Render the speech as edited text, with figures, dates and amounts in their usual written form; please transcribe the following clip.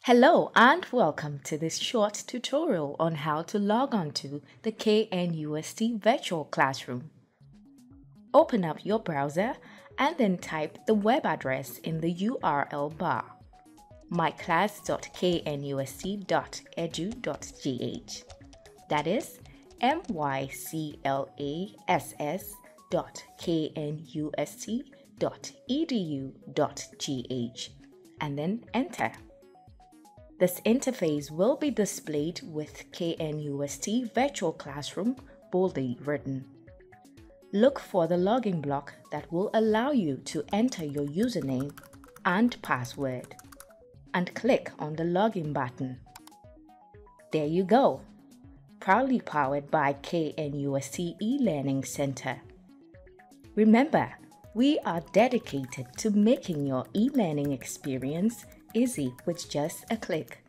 Hello and welcome to this short tutorial on how to log on to the KNUST virtual classroom. Open up your browser and then type the web address in the URL bar, myclass.knust.edu.gh. That is myclass.knust.edu.gh and then enter. This interface will be displayed with KNUST Virtual Classroom boldly written. Look for the login block that will allow you to enter your username and password, and click on the login button. There you go, proudly powered by KNUST e-Learning Center. Remember, we are dedicated to making your e-learning experience easy with just a click.